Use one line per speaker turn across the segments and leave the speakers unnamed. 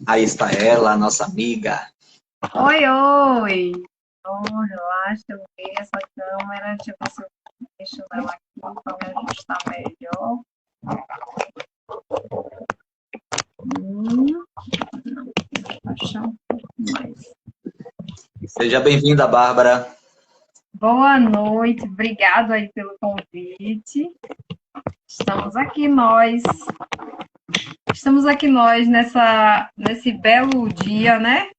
Aí está ela, a nossa amiga.
Oi, oi! Oh, relaxa, eu vi essa câmera. Deixa eu ver se eu deixo ela aqui para me ajustar melhor. Hum, baixar um pouco mais.
Seja bem-vinda, Bárbara.
Boa noite, obrigado aí pelo convite. Estamos aqui nós. Estamos aqui nós nesse belo dia, né?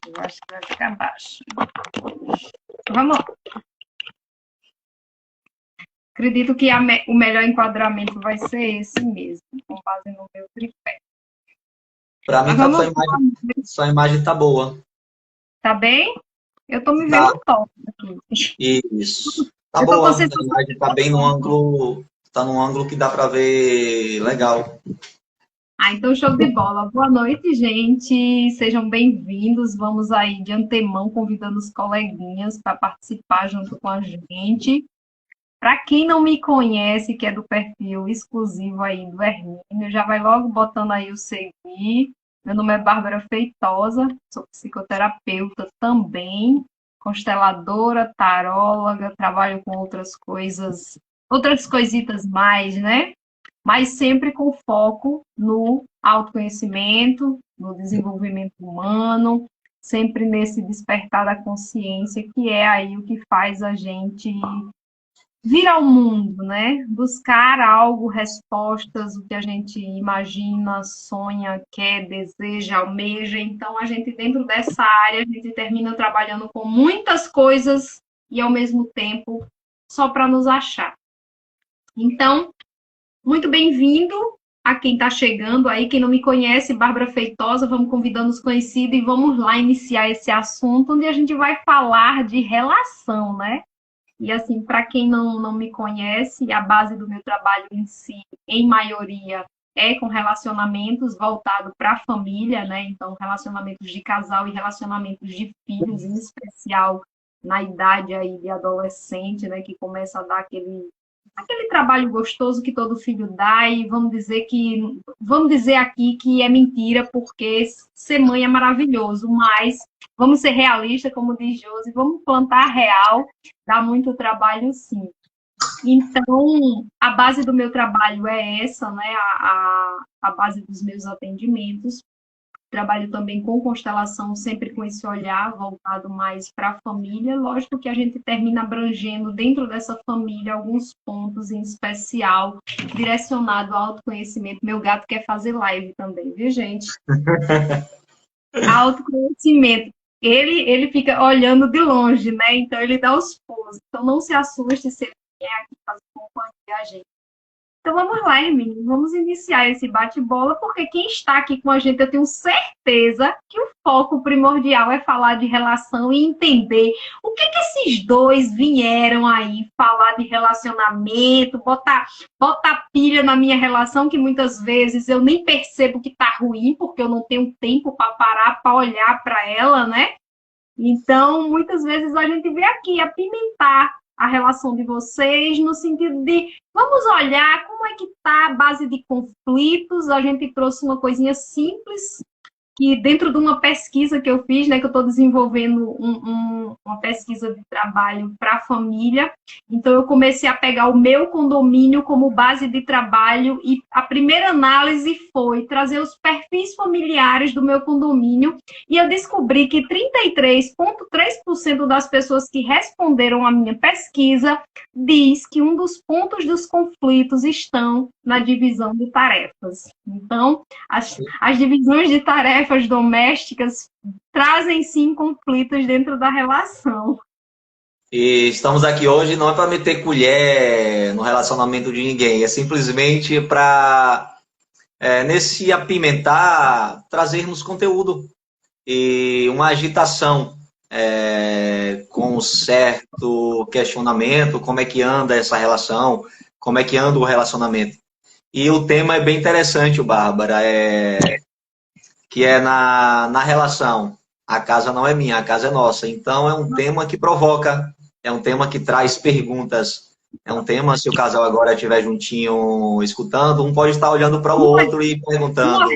Eu acho que vai ficar baixo. Vamos lá. Acredito que o melhor enquadramento vai ser esse mesmo, com base no meu tripé.
Para mim,
Mas vamos,
sua imagem tá boa.
tá bem? Eu tô me
Tá,
vendo top aqui.
isso. Tá
Eu tô com a
boa. A
sensação.
imagem tá bem no ângulo, tá num ângulo que dá para ver legal.
Ah, então show de bola. Boa noite, gente. Sejam bem-vindos. Vamos aí de antemão convidando os coleguinhas para participar junto com a gente. Para quem não me conhece, que é do perfil exclusivo aí do Hermínio, já vai logo botando aí o seguir. Meu nome é Bárbara Feitosa, sou psicoterapeuta também, consteladora, taróloga, trabalho com outras coisas, outras coisitas mais, né? Mas sempre com foco no autoconhecimento, no desenvolvimento humano, sempre nesse despertar da consciência, que é aí o que faz a gente vir ao mundo, né? Buscar algo, respostas, o que a gente imagina, sonha, quer, deseja, almeja. Então, a gente, dentro dessa área, a gente termina trabalhando com muitas coisas e, ao mesmo tempo, só para nos achar. Então, muito bem-vindo a quem está chegando aí. Quem não me conhece, Bárbara Feitosa, vamos convidando os conhecidos e vamos lá iniciar esse assunto, onde a gente vai falar de relação, né? E assim, para quem não me conhece, a base do meu trabalho em si, em maioria, é com relacionamentos voltado para a família, né? Então, relacionamentos de casal e relacionamentos de filhos, em especial na idade aí de adolescente, né? Que começa a dar aquele trabalho gostoso que todo filho dá e vamos dizer aqui que é mentira porque ser mãe é maravilhoso, mas vamos ser realistas, como diz Josi, vamos plantar real, dá muito trabalho sim. Então, a base do meu trabalho é essa, né? A base dos meus atendimentos. Trabalho também com constelação, sempre com esse olhar voltado mais para a família. Lógico que a gente termina abrangendo dentro dessa família alguns pontos em especial, direcionado ao autoconhecimento. Meu gato quer fazer live também, viu, gente? Autoconhecimento. Ele fica olhando de longe, né? Então ele dá os pulos. Então não se assuste se ele vier aqui fazer companhia a gente. Então vamos lá, Hermínio, vamos iniciar esse bate-bola, porque quem está aqui com a gente, eu tenho certeza que o foco primordial é falar de relação e entender o que esses dois vieram aí falar de relacionamento, botar pilha na minha relação, que muitas vezes eu nem percebo que está ruim, porque eu não tenho tempo para parar, para olhar para ela, né? Então, muitas vezes a gente vem aqui apimentar a relação de vocês no sentido de vamos olhar como é que está a base de conflitos. A gente trouxe uma coisinha simples que dentro de uma pesquisa que eu fiz, né, que eu estou desenvolvendo uma pesquisa de trabalho para a família, então eu comecei a pegar o meu condomínio como base de trabalho e a primeira análise foi trazer os perfis familiares do meu condomínio e eu descobri que 33,3% das pessoas que responderam à minha pesquisa diz que um dos pontos dos conflitos estão na divisão de tarefas. Então, as divisões de tarefas domésticas trazem sim conflitos dentro da relação.
E estamos aqui hoje não é para meter colher no relacionamento de ninguém, é simplesmente para, nesse apimentar, trazermos conteúdo e uma agitação com um certo questionamento, como é que anda essa relação, como é que anda o relacionamento. E o tema é bem interessante, Bárbara, que é na relação. A casa não é minha, a casa é nossa. Então é um tema que provoca, é um tema que traz perguntas. É um tema, se o casal agora estiver juntinho escutando, um pode estar olhando para o
Uma,
outro e
uma,
perguntando.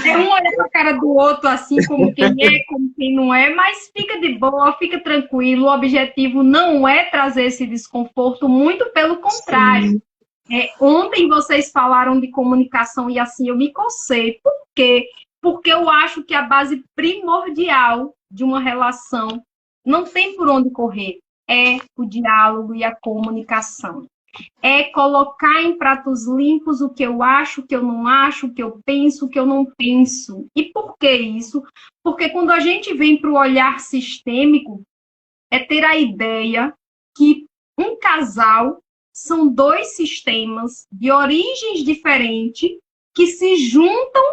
É um olhar para a cara do outro, assim, como quem é, como quem não é, mas fica de boa, fica tranquilo. O objetivo não é trazer esse desconforto, muito pelo contrário.
Sim,
Ontem vocês falaram de comunicação e assim eu me cocei. Por quê? Porque eu acho que a base primordial de uma relação não tem por onde correr. É o diálogo e a comunicação. É colocar em pratos limpos o que eu acho, o que eu não acho, o que eu penso, o que eu não penso. E por que isso? Porque quando a gente vem para o olhar sistêmico, é ter a ideia que um casal são dois sistemas de origens diferentes que se juntam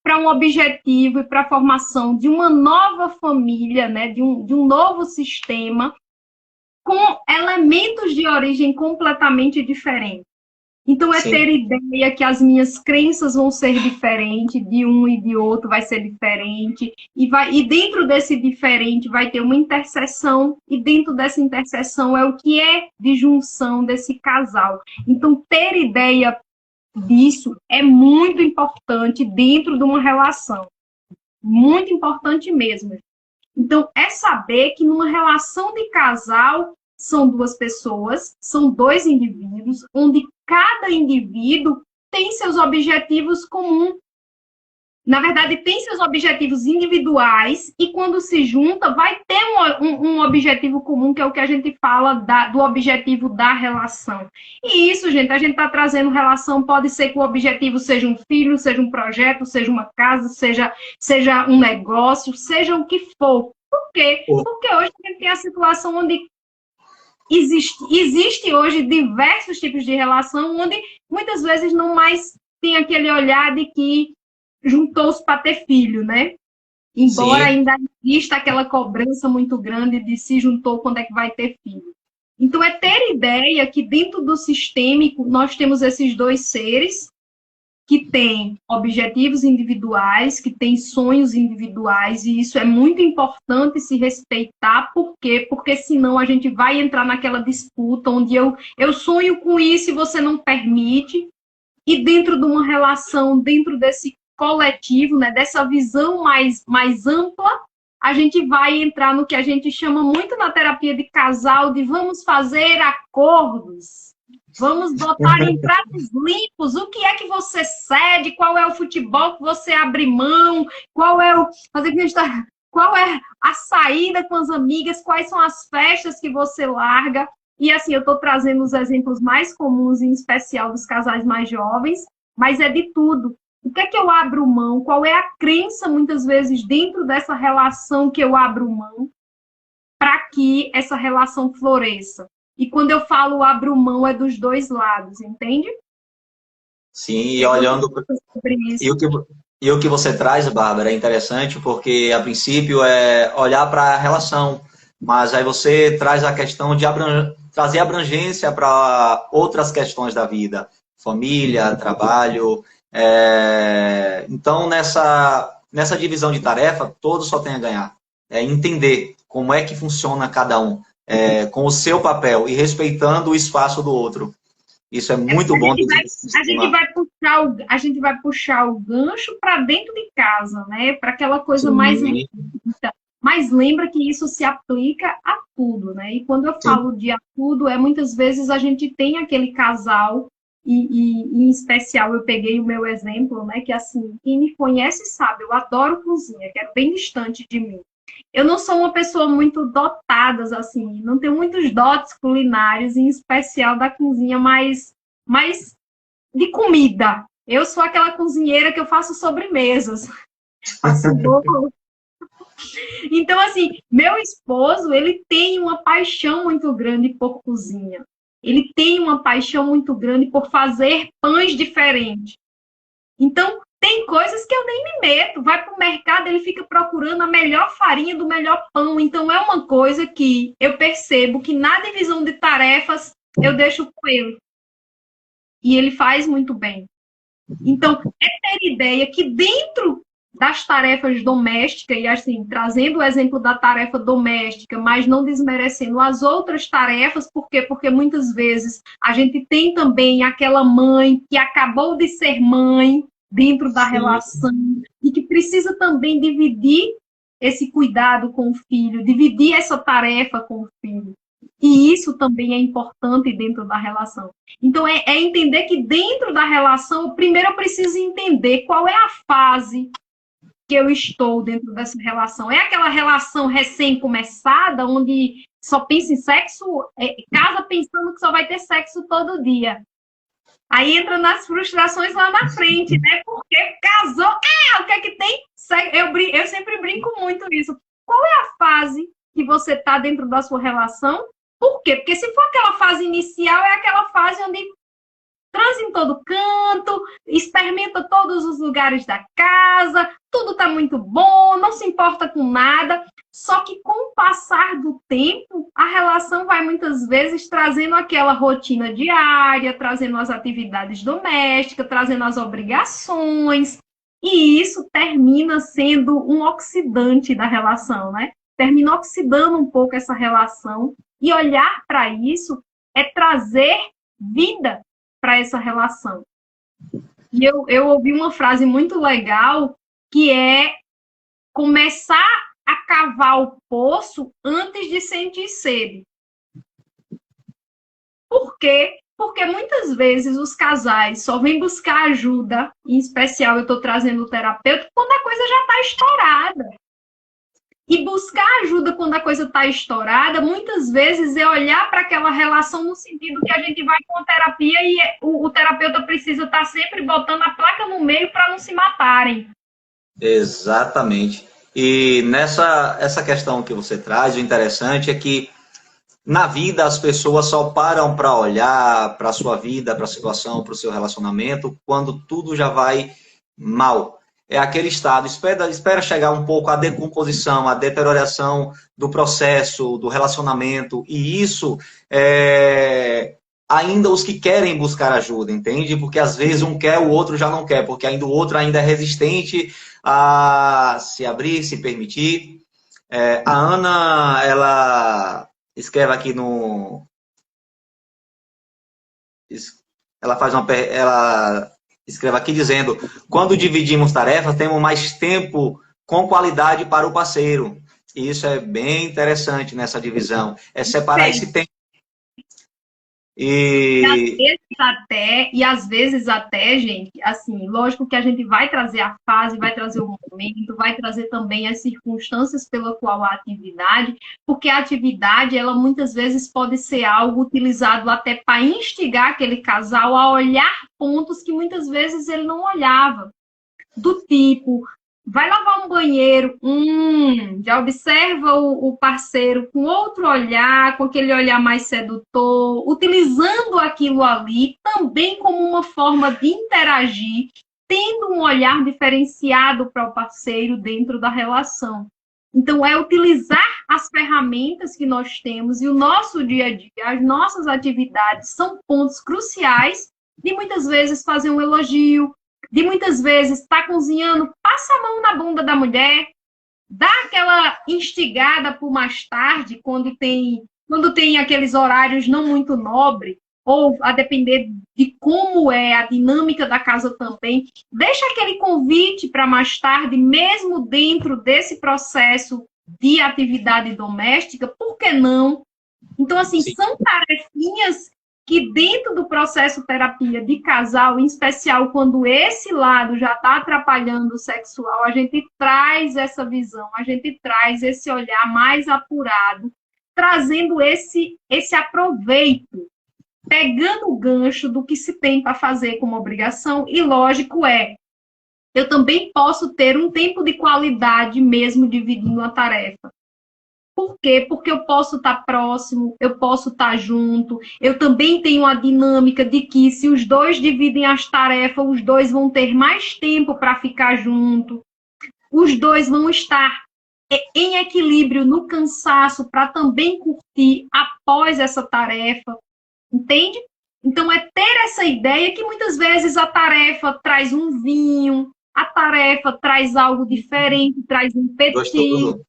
para um objetivo e para a formação de uma nova família, né, de um novo sistema, com elementos de origem completamente diferentes. Então, é ter
sim.
ideia que as minhas crenças vão ser diferentes, de um e de outro vai ser diferente, e dentro desse diferente vai ter uma interseção, e dentro dessa interseção é o que é de junção desse casal. Então, ter ideia disso é muito importante dentro de uma relação. Muito importante mesmo. Então, é saber que numa relação de casal são duas pessoas, são dois indivíduos, onde cada indivíduo tem seus objetivos comuns. Na verdade, tem seus objetivos individuais e quando se junta, vai ter um objetivo comum, que é o que a gente fala do objetivo da relação. E isso, gente, a gente está trazendo relação, pode ser que o objetivo seja um filho, seja um projeto, seja uma casa, seja um negócio, seja o que for. Por quê? Porque hoje a gente tem a situação onde existe hoje diversos tipos de relação, onde muitas vezes não mais tem aquele olhar de que juntou-se para ter filho, né? Embora
Sim.
ainda exista aquela cobrança muito grande de se juntou, quando é que vai ter filho. Então, é ter ideia que dentro do sistêmico nós temos esses dois seres que têm objetivos individuais, que têm sonhos individuais, e isso é muito importante se respeitar. Por quê? Porque senão a gente vai entrar naquela disputa onde eu sonho com isso e você não permite, e dentro de uma relação, dentro desse coletivo, né, dessa visão mais ampla, a gente vai entrar no que a gente chama muito na terapia de casal de vamos fazer acordos, vamos botar em pratos limpos o que é que você cede, qual é o futebol que você abre mão, qual é a saída com as amigas, quais são as festas que você larga. E assim, eu estou trazendo os exemplos mais comuns, em especial dos casais mais jovens, mas é de tudo. O que é que eu abro mão? Qual é a crença, muitas vezes, dentro dessa relação que eu abro mão para que essa relação floresça? E quando eu falo abro mão, é dos dois lados, entende?
Sim, e
É
olhando.
sobre
E o
isso.
que, e o que você traz, Bárbara, é interessante porque, a princípio, é olhar para a relação, mas aí você traz a questão de trazer abrangência para outras questões da vida, família, trabalho. Então, nessa divisão de tarefa, todos só têm a ganhar. É entender como é que funciona cada um, com o seu papel e respeitando o espaço do outro. Isso é muito bom dentro desse sistema.
A gente vai puxar o gancho para dentro de casa, né? Para aquela coisa mais
Sim,
restrita. Mas lembra que isso se aplica a tudo, né? E quando eu
sim.
falo de a tudo, muitas vezes a gente tem aquele casal, e em especial eu peguei o meu exemplo, né? Que assim, quem me conhece sabe, eu adoro cozinha, que é bem distante de mim. Eu não sou uma pessoa muito dotada, assim, não tenho muitos dotes culinários, em especial da cozinha mais de comida. Eu sou aquela cozinheira que eu faço sobremesas, faço bolo. Então, assim, meu esposo, ele tem uma paixão muito grande por cozinha. Ele tem uma paixão muito grande por fazer pães diferentes. Então, tem coisas que eu nem me meto. Vai para o mercado, ele fica procurando a melhor farinha do melhor pão. Então, é uma coisa que eu percebo que na divisão de tarefas eu deixo com ele. E ele faz muito bem. Então, é ter ideia que dentro das tarefas domésticas, e assim, trazendo o exemplo da tarefa doméstica, mas não desmerecendo as outras tarefas, por quê? Porque muitas vezes a gente tem também aquela mãe que acabou de ser mãe, dentro da
Sim.
relação e que precisa também dividir esse cuidado com o filho, dividir essa tarefa com o filho. E isso também é importante dentro da relação. Então, é entender que dentro da relação, primeiro eu preciso entender qual é a fase que eu estou dentro dessa relação. É aquela relação recém-começada, onde só pensa em sexo, casa pensando que só vai ter sexo todo dia. Aí entra nas frustrações lá na frente, né? Porque casou, o que é que tem? Eu sempre brinco muito isso. Qual é a fase que você está dentro da sua relação? Por quê? Porque se for aquela fase inicial, é aquela fase onde transa em todo canto, experimenta todos os lugares da casa, tudo está muito bom, não se importa com nada. Só que com o passar do tempo, a relação vai muitas vezes trazendo aquela rotina diária, trazendo as atividades domésticas, trazendo as obrigações. E isso termina sendo um oxidante da relação, né? Termina oxidando um pouco essa relação. E olhar para isso é trazer vida para essa relação. E eu ouvi uma frase muito legal, que é começar a cavar o poço antes de sentir sede. Por quê? Porque muitas vezes os casais só vêm buscar ajuda, em especial eu estou trazendo o terapeuta, quando a coisa já está estourada. E buscar ajuda quando a coisa está estourada, muitas vezes é olhar para aquela relação no sentido que a gente vai com a terapia e o terapeuta precisa estar sempre botando a placa no meio para não se matarem.
Exatamente. E essa questão que você traz, o interessante é que na vida as pessoas só param para olhar para a sua vida, para a situação, para o seu relacionamento, quando tudo já vai mal. É aquele estado, espera chegar um pouco a decomposição, a deterioração do processo, do relacionamento, e isso ainda os que querem buscar ajuda, entende? Porque às vezes um quer, o outro já não quer, porque ainda o outro ainda é resistente a se abrir, se permitir. A Ana, ela escreve aqui no... Ela escreve aqui dizendo: quando dividimos tarefas, temos mais tempo com qualidade para o parceiro. E isso é bem interessante nessa divisão. É separar esse tempo.
E às vezes até, gente, assim, lógico que a gente vai trazer a fase, vai trazer o momento, vai trazer também as circunstâncias pela qual a atividade, porque a atividade, ela muitas vezes pode ser algo utilizado até para instigar aquele casal a olhar pontos que muitas vezes ele não olhava. Do tipo, vai lavar um banheiro, já observa o parceiro com outro olhar, com aquele olhar mais sedutor, utilizando aquilo ali também como uma forma de interagir, tendo um olhar diferenciado para o parceiro dentro da relação. Então, é utilizar as ferramentas que nós temos e o nosso dia a dia, as nossas atividades são pontos cruciais de muitas vezes fazer um elogio, de muitas vezes estar cozinhando, passa a mão na bunda da mulher, dá aquela instigada por mais tarde, quando tem aqueles horários não muito nobres, ou a depender de como é a dinâmica da casa também, deixa aquele convite para mais tarde, mesmo dentro desse processo de atividade doméstica, por que não? Então, assim,
Sim.
São tarefinhas que dentro do processo terapia de casal, em especial quando esse lado já está atrapalhando o sexual, a gente traz essa visão, a gente traz esse olhar mais apurado, trazendo esse aproveito, pegando o gancho do que se tem para fazer como obrigação, e lógico eu também posso ter um tempo de qualidade mesmo dividindo a tarefa. Por quê? Porque eu posso estar próximo, eu posso estar junto, eu também tenho a dinâmica de que se os dois dividem as tarefas, os dois vão ter mais tempo para ficar junto, os dois vão estar em equilíbrio no cansaço para também curtir após essa tarefa, entende? Então, é ter essa ideia que muitas vezes a tarefa traz um vinho, a tarefa traz algo diferente, traz um petisco,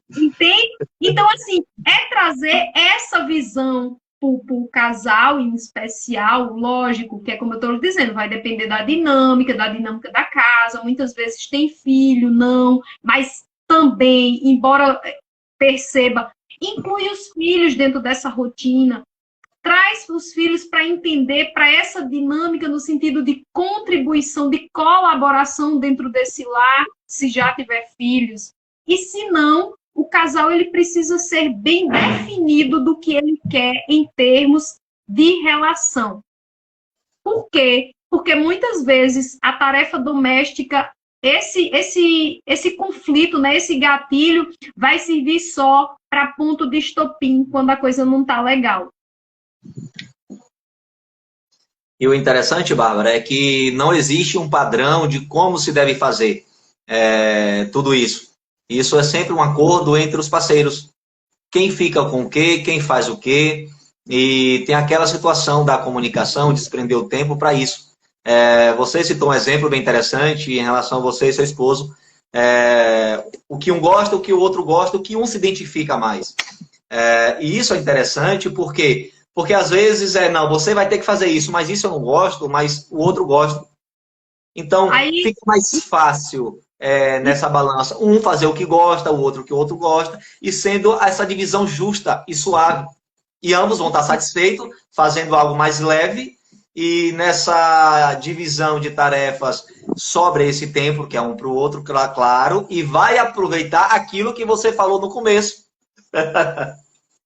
entende? Então, assim, é trazer essa visão por casal em especial, lógico, que é como eu estou dizendo, vai depender da dinâmica da casa, muitas vezes tem filho, não, mas também, embora perceba, inclui os filhos dentro dessa rotina, traz os filhos para entender, para essa dinâmica no sentido de contribuição, de colaboração dentro desse lar, se já tiver filhos. E se não, o casal ele precisa ser bem definido do que ele quer em termos de relação. Por quê? Porque muitas vezes a tarefa doméstica, esse conflito, né, esse gatilho, vai servir só para ponto de estopim quando a coisa não está legal.
E o interessante, Bárbara, é que não existe um padrão de como se deve fazer tudo isso. Isso é sempre um acordo entre os parceiros. Quem fica com o quê, quem faz o quê, e tem aquela situação da comunicação, de desprender o tempo para isso. Você citou um exemplo bem interessante em relação a você e seu esposo. O que um gosta, o que o outro gosta, o que um se identifica mais. E isso é interessante porque às vezes não, você vai ter que fazer isso, mas isso eu não gosto, mas o outro gosta. Então, fica mais fácil nessa balança. Um fazer o que gosta, o outro que o outro gosta, e sendo essa divisão justa e suave. E ambos vão estar satisfeitos, fazendo algo mais leve, e nessa divisão de tarefas sobra esse tempo, que é um para o outro, claro, e vai aproveitar aquilo que você falou no começo.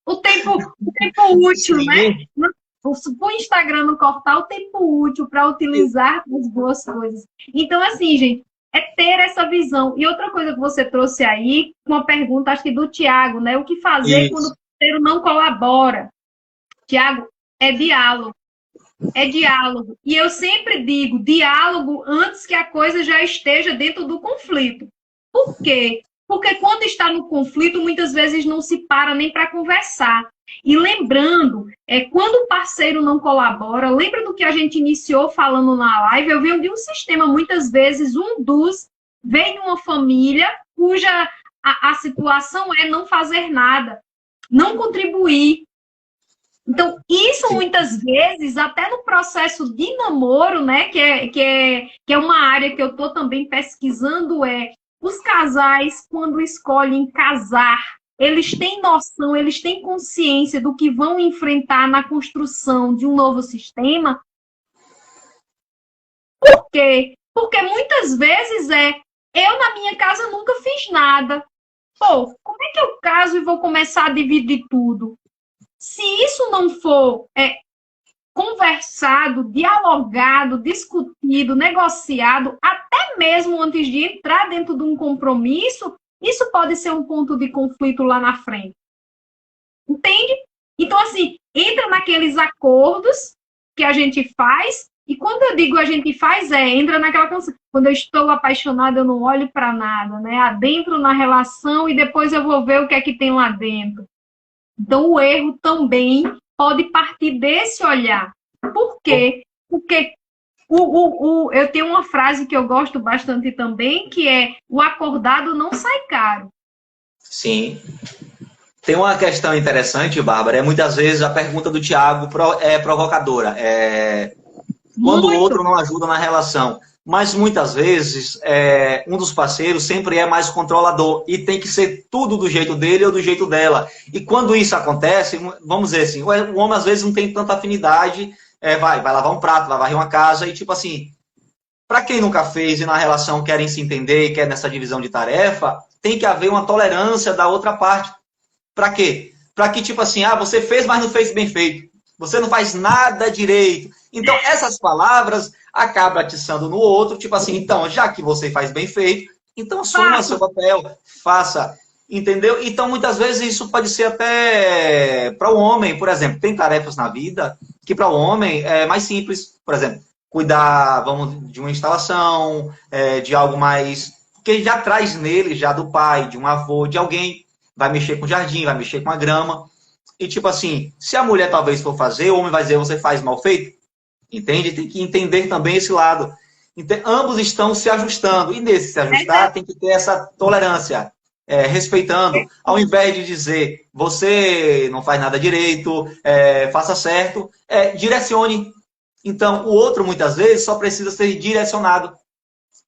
O tempo útil, sim, né? O Instagram não cortar o tempo útil para utilizar as boas coisas. Então, assim, gente, é ter essa visão. E outra coisa que você trouxe aí, uma pergunta, acho que do Tiago, né? O que fazer quando o parceiro não colabora? Tiago, é diálogo. É diálogo. E eu sempre digo, diálogo antes que a coisa já esteja dentro do conflito. Por quê? Porque quando está no conflito, muitas vezes não se para nem para conversar. E lembrando, quando o parceiro não colabora, lembra do que a gente iniciou falando na live? Eu venho de um sistema, muitas vezes, vem de uma família cuja a situação é não fazer nada, não contribuir. Então, isso muitas vezes, até no processo de namoro, né, que é uma área que eu estou também pesquisando, os casais, quando escolhem casar, eles têm noção, eles têm consciência do que vão enfrentar na construção de um novo sistema. Por quê? Porque muitas vezes eu na minha casa nunca fiz nada. Pô, como é que eu caso e vou começar a dividir tudo? Se isso não for conversado, dialogado, discutido, negociado, até mesmo antes de entrar dentro de um compromisso, isso pode ser um ponto de conflito lá na frente. Entende? Então, assim, entra naqueles acordos que a gente faz, e quando eu digo a gente faz, entra naquela condição. Quando eu estou apaixonada, eu não olho para nada, né? Adentro na relação e depois eu vou ver o que é que tem lá dentro. Então, o erro também pode partir desse olhar. Por quê? Porque eu tenho uma frase que eu gosto bastante também, que é: o acordado não sai caro.
Sim. Tem uma questão interessante, Bárbara, muitas vezes a pergunta do Tiago é provocadora. Quando o outro não ajuda na relação. Mas muitas vezes um dos parceiros sempre é mais controlador e tem que ser tudo do jeito dele ou do jeito dela. E quando isso acontece, vamos dizer assim, o homem às vezes não tem tanta afinidade, vai lavar um prato, vai varrer uma casa e tipo assim, para quem nunca fez e na relação querem se entender e quer nessa divisão de tarefa, tem que haver uma tolerância da outra parte. Para quê? Para que tipo assim, você fez, mas não fez bem feito. Você não faz nada direito. Então, essas palavras acabam atiçando no outro, tipo assim, então, já que você faz bem feito, então assuma seu papel, faça, entendeu? Então, muitas vezes, isso pode ser até para o homem, por exemplo, tem tarefas na vida que para o homem é mais simples, por exemplo, cuidar, de uma instalação, de algo mais, que já traz nele, já do pai, de um avô, de alguém, vai mexer com o jardim, vai mexer com a grama, e tipo assim, se a mulher talvez for fazer, o homem vai dizer, você faz mal feito, entende? Tem que entender também esse lado. Então, ambos estão se ajustando. E nesse se ajustar, tem que ter essa tolerância. respeitando, ao invés de dizer você não faz nada direito, faça certo, direcione. Então, o outro, muitas vezes, só precisa ser direcionado.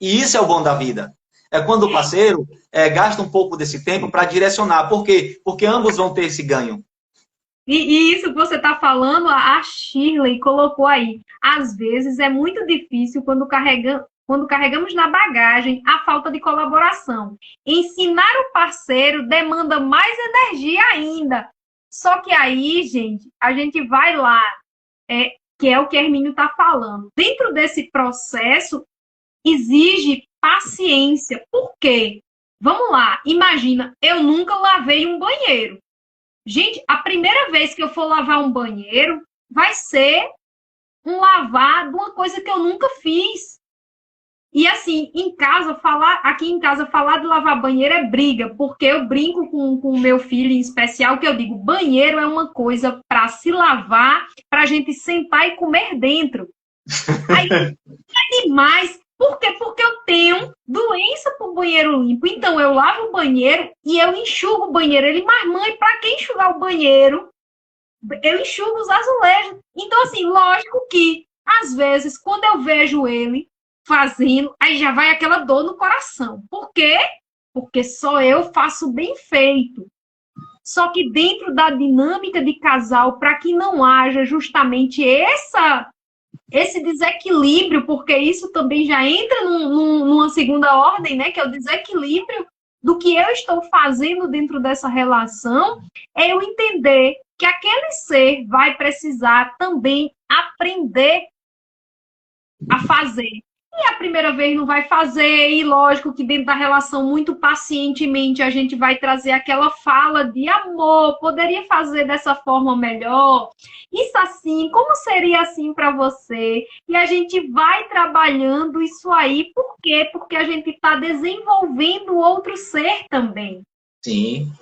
E isso é o bom da vida. É quando o parceiro gasta um pouco desse tempo para direcionar. Por quê? Porque ambos vão ter esse ganho.
E isso que você está falando, a Shirley colocou aí. Às vezes é muito difícil quando carregamos na bagagem a falta de colaboração. Ensinar o parceiro demanda mais energia ainda. Só que aí, gente, a gente vai lá, que é o que Hermínio está falando. Dentro desse processo, exige paciência. Por quê? Vamos lá, imagina, eu nunca lavei um banheiro. Gente, a primeira vez que eu for lavar um banheiro vai ser um lavar de uma coisa que eu nunca fiz. E assim, aqui em casa, falar de lavar banheiro é briga, porque eu brinco com o meu filho em especial, que eu digo, banheiro é uma coisa para se lavar, para a gente sentar e comer dentro. Aí é demais. Por quê? Porque eu tenho doença por banheiro limpo. Então, eu lavo o banheiro e eu enxugo o banheiro. Ele, mas mãe, para que enxugar o banheiro? Eu enxugo os azulejos. Então, assim, lógico que, às vezes, quando eu vejo ele fazendo, aí já vai aquela dor no coração. Por quê? Porque só eu faço bem feito. Só que dentro da dinâmica de casal, para que não haja justamente esse desequilíbrio, porque isso também já entra numa segunda ordem, né? Que é o desequilíbrio do que eu estou fazendo dentro dessa relação, é eu entender que aquele ser vai precisar também aprender a fazer. E a primeira vez não vai fazer, e lógico que dentro da relação, muito pacientemente, a gente vai trazer aquela fala de amor, poderia fazer dessa forma melhor, isso assim, como seria assim para você? E a gente vai trabalhando isso aí, por quê? Porque a gente está desenvolvendo o outro ser também.
Sim.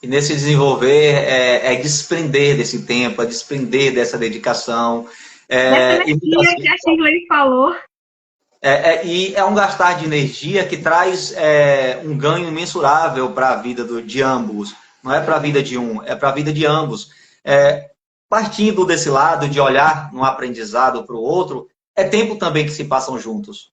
E nesse desenvolver desprender desse tempo, é desprender dessa dedicação.
Dessa
E
energia que a Shirley falou.
E é um gastar de energia que traz um ganho imensurável para a vida de ambos. Não é para a vida de um, é para a vida de ambos. Partindo desse lado de olhar no aprendizado para o outro, é tempo também que se passam juntos.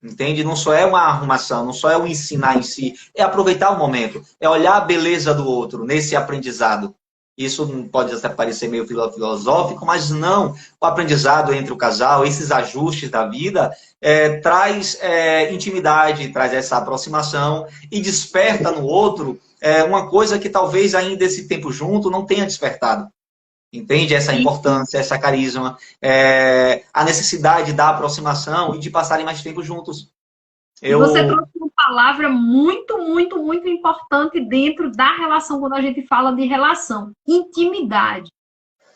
Entende? Não só é uma arrumação, não só é o ensinar em si, é aproveitar o momento, é olhar a beleza do outro nesse aprendizado. Isso pode até parecer meio filosófico, mas não. O aprendizado entre o casal, esses ajustes da vida, traz intimidade, traz essa aproximação e desperta no outro uma coisa que talvez ainda esse tempo junto não tenha despertado. Entende? Essa importância, essa carisma, a necessidade da aproximação e de passarem mais tempo juntos.
Você trouxe uma palavra muito, muito, muito importante dentro da relação, quando a gente fala de relação: intimidade.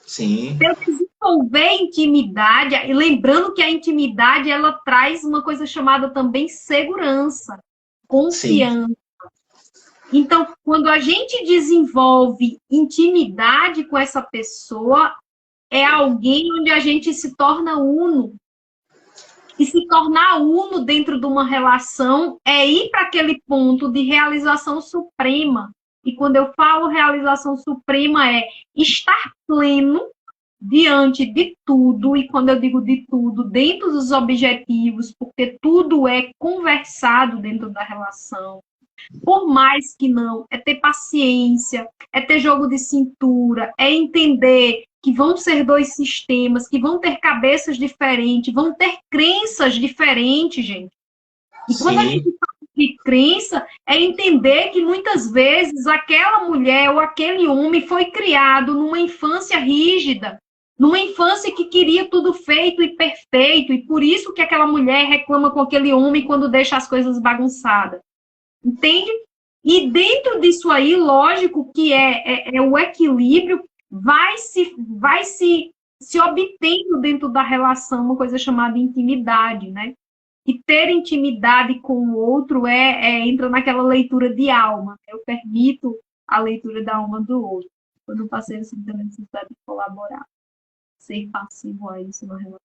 Sim.
Para eu desenvolver intimidade, e lembrando que a intimidade ela traz uma coisa chamada também segurança, confiança.
Sim.
Então, quando a gente desenvolve intimidade com essa pessoa, é alguém onde a gente se torna uno. E se tornar uno dentro de uma relação é ir para aquele ponto de realização suprema. E quando eu falo realização suprema, é estar pleno diante de tudo. E quando eu digo de tudo, dentro dos objetivos, porque tudo é conversado dentro da relação. Por mais que não, é ter paciência, é ter jogo de cintura, é entender que vão ser dois sistemas, que vão ter cabeças diferentes, vão ter crenças diferentes, gente. E quando a gente fala de crença, é entender que muitas vezes aquela mulher ou aquele homem foi criado numa infância rígida, numa infância que queria tudo feito e perfeito, e por isso que aquela mulher reclama com aquele homem quando deixa as coisas bagunçadas. Entende? E dentro disso aí, lógico que é o equilíbrio, vai se obtendo dentro da relação uma coisa chamada intimidade, né? E ter intimidade com o outro entra naquela leitura de alma. Eu permito a leitura da alma do outro. Quando o parceiro sente a necessidade de colaborar. Ser passivo a isso na relação.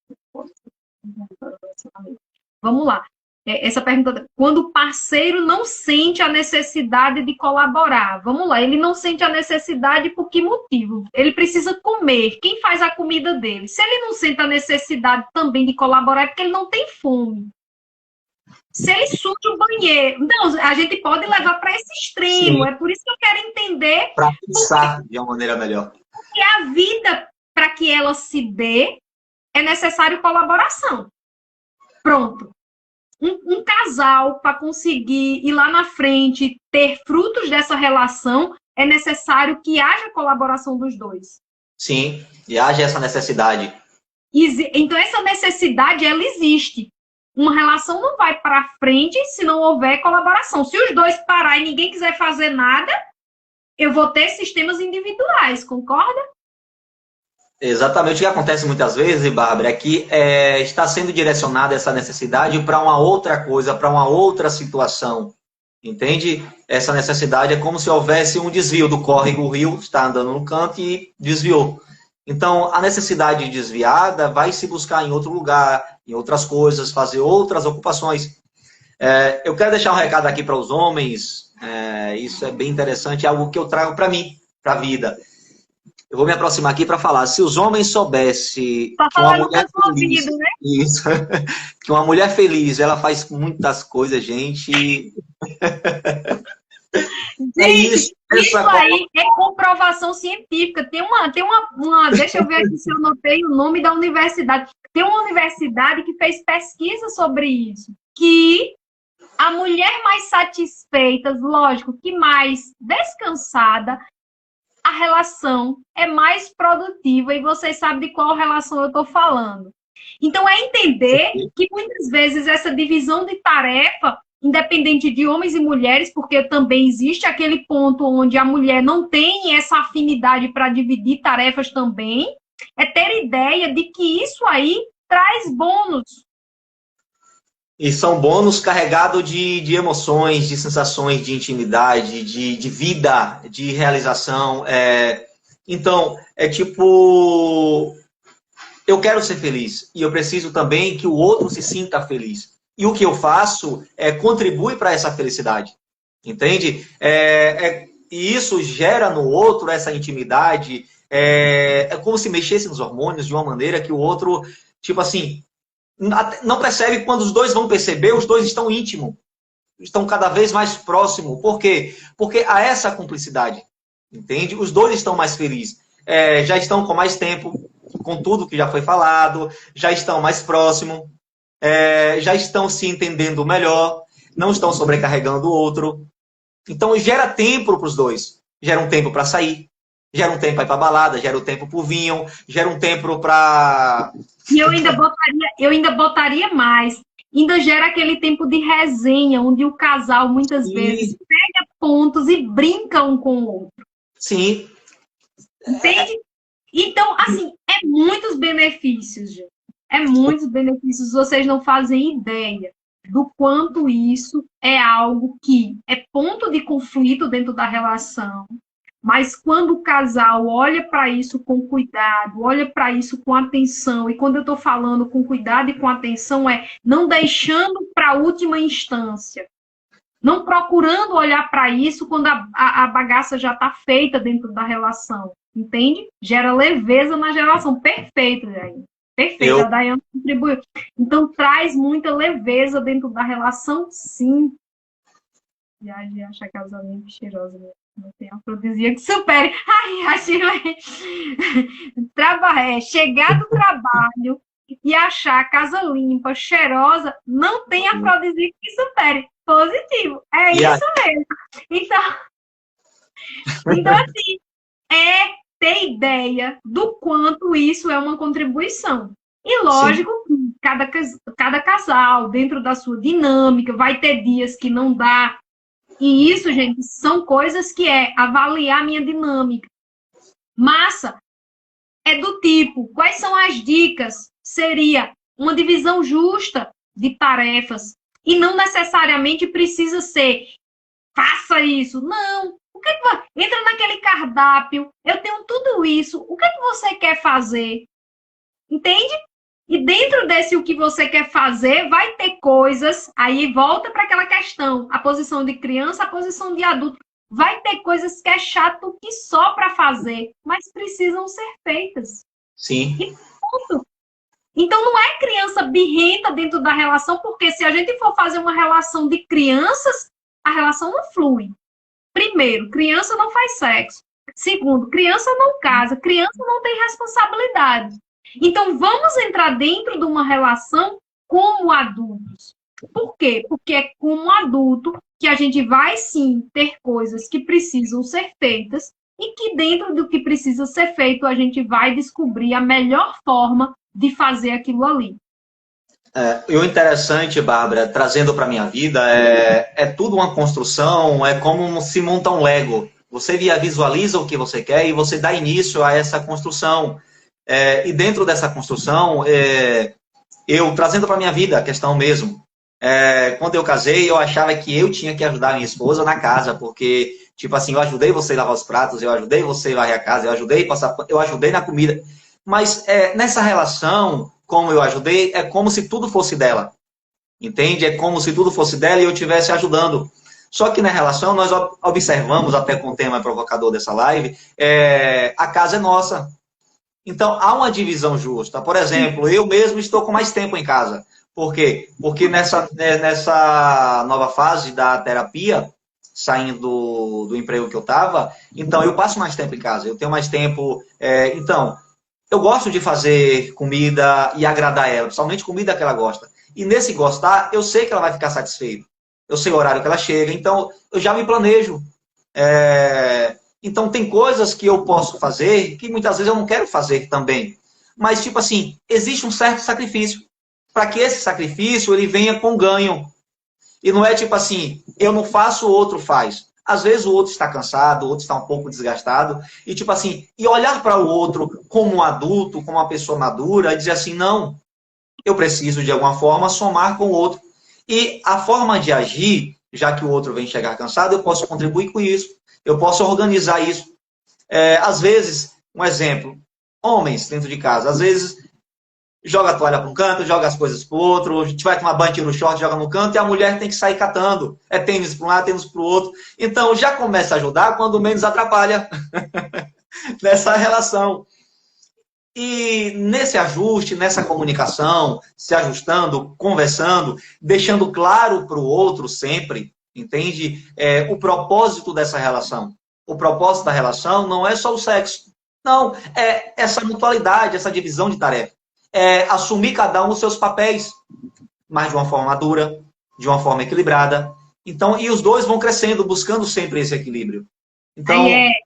Vamos lá. essa pergunta, quando o parceiro não sente a necessidade de colaborar. Vamos lá, ele não sente a necessidade por que motivo? Ele precisa comer. Quem faz a comida dele? Se ele não sente a necessidade também de colaborar, é porque ele não tem fome. Se ele suja o banheiro. Não, a gente pode levar para esse extremo.
Sim.
É por isso que eu quero entender.
Para pensar de uma maneira melhor.
Porque a vida, para que ela se dê, é necessário colaboração. Pronto. Um casal, para conseguir ir lá na frente, ter frutos dessa relação, é necessário que haja colaboração dos dois.
Sim, e haja essa necessidade.
Então, essa necessidade, ela existe. Uma relação não vai para frente se não houver colaboração. Se os dois parar e ninguém quiser fazer nada, eu vou ter sistemas individuais, concorda?
Exatamente o que acontece muitas vezes, Bárbara, é que está sendo direcionada essa necessidade para uma outra coisa, para uma outra situação. Entende? Essa necessidade é como se houvesse um desvio do córrego, o rio está andando no canto e desviou. Então, a necessidade desviada vai se buscar em outro lugar, em outras coisas, fazer outras ocupações. Eu quero deixar um recado aqui para os homens, isso é bem interessante, é algo que eu trago para mim, para a vida. Eu vou me aproximar aqui para falar. Se os homens soubessem que uma mulher feliz, né? Isso, que uma mulher feliz, ela faz muitas coisas, gente.
Gente, isso aí é comprovação científica. Deixa eu ver aqui se eu notei o nome da universidade. Tem uma universidade que fez pesquisa sobre isso. Que a mulher mais satisfeita, lógico, que mais descansada, a relação é mais produtiva, e vocês sabem de qual relação eu estou falando. Então, é entender que muitas vezes essa divisão de tarefa, independente de homens e mulheres, porque também existe aquele ponto onde a mulher não tem essa afinidade para dividir tarefas também, é ter ideia de que isso aí traz bônus.
E são bônus carregados de emoções, de sensações, de intimidade, de vida, de realização. Então, é tipo, eu quero ser feliz e eu preciso também que o outro se sinta feliz. E o que eu faço contribui para essa felicidade, entende? E isso gera no outro essa intimidade, é como se mexesse nos hormônios de uma maneira que o outro, tipo assim, não percebe. Quando os dois vão perceber, os dois estão íntimos, estão cada vez mais próximos. Por quê? Porque há essa cumplicidade, entende? Os dois estão mais felizes, já estão com mais tempo, com tudo que já foi falado, já estão mais próximos, já estão se entendendo melhor, não estão sobrecarregando o outro. Então gera tempo para os dois, gera um tempo para sair, gera um tempo para ir para balada, gera um tempo para o vinho, gera um tempo para...
E eu ainda botaria mais. Ainda gera aquele tempo de resenha, onde o casal, muitas vezes, pega pontos e brinca um com o outro.
Sim.
Entende? Então, assim, é muitos benefícios, gente. É muitos benefícios. Vocês não fazem ideia do quanto isso é algo que é ponto de conflito dentro da relação. Mas quando o casal olha para isso com cuidado, olha para isso com atenção, e quando eu estou falando com cuidado e com atenção, não deixando para a última instância, não procurando olhar para isso quando a bagaça já está feita dentro da relação, entende? Gera leveza na geração. Perfeito, Jair. Perfeito, a Daiane contribuiu. Então, traz muita leveza dentro da relação, sim. Já acha casamento cheirosa, né? Não tem afrodisíaco que supere. Ai, achei. Chegar do trabalho e achar a casa limpa, cheirosa, não tem afrodisíaco que supere. Positivo. É isso mesmo. Então, assim, ter ideia do quanto isso é uma contribuição. E lógico, cada casal, dentro da sua dinâmica, vai ter dias que não dá. E isso, gente, são coisas que avaliar a minha dinâmica. Massa é do tipo, quais são as dicas? Seria uma divisão justa de tarefas. E não necessariamente precisa ser, faça isso. Não. Entra naquele cardápio, eu tenho tudo isso. O que você quer fazer? Entende? E dentro desse o que você quer fazer, vai ter coisas, aí volta para aquela questão, a posição de criança, a posição de adulto. Vai ter coisas que é chato que só para fazer, mas precisam ser feitas.
Sim.
E ponto. Então não é criança birrenta dentro da relação, porque se a gente for fazer uma relação de crianças, a relação não flui. Primeiro, criança não faz sexo. Segundo, criança não casa, criança não tem responsabilidade. Então, vamos entrar dentro de uma relação como adultos. Por quê? Porque é como adulto que a gente vai, sim, ter coisas que precisam ser feitas e que dentro do que precisa ser feito, a gente vai descobrir a melhor forma de fazer aquilo ali.
E o interessante, Bárbara, trazendo para a minha vida, é tudo uma construção, é como se monta um Lego. Você visualiza o que você quer e você dá início a essa construção. E dentro dessa construção, eu trazendo para a minha vida a questão mesmo. Quando eu casei, eu achava que eu tinha que ajudar a minha esposa na casa, porque, tipo assim, eu ajudei você a lavar os pratos, eu ajudei você a varrer a casa, eu ajudei na comida. Mas nessa relação, como eu ajudei, é como se tudo fosse dela. Entende? É como se tudo fosse dela e eu estivesse ajudando. Só que na relação, nós observamos, até com o tema provocador dessa live, a casa é nossa. Então, há uma divisão justa. Por exemplo, eu mesmo estou com mais tempo em casa. Por quê? Porque nessa nova fase da terapia, saindo do emprego que eu estava, então eu passo mais tempo em casa. Eu tenho mais tempo. Então, eu gosto de fazer comida e agradar ela, principalmente comida que ela gosta. E nesse gostar, eu sei que ela vai ficar satisfeita. Eu sei o horário que ela chega, então eu já me planejo. Então tem coisas que eu posso fazer que muitas vezes eu não quero fazer também. Mas, tipo assim, existe um certo sacrifício. Para que esse sacrifício ele venha com ganho. E não é tipo assim, eu não faço, o outro faz. Às vezes o outro está cansado, o outro está um pouco desgastado, e tipo assim, e olhar para o outro como um adulto, como uma pessoa madura, e dizer assim, não, eu preciso de alguma forma somar com o outro. E a forma de agir, já que o outro vem chegar cansado, eu posso contribuir com isso, eu posso organizar isso. Às vezes, um exemplo, homens dentro de casa, às vezes joga a toalha para um canto, joga as coisas para o outro, a gente vai tomar banho, tira o short, joga no canto, e a mulher tem que sair catando. É tênis para um lado, tênis para o outro. Então, já começa a ajudar quando menos atrapalha nessa relação. E nesse ajuste, nessa comunicação, se ajustando, conversando, deixando claro para o outro sempre, entende? O propósito dessa relação. O propósito da relação não é só o sexo. Não, é essa mutualidade, essa divisão de tarefa. Assumir cada um os seus papéis, mas de uma forma madura, de uma forma equilibrada. Então, e os dois vão crescendo, buscando sempre esse equilíbrio. Então,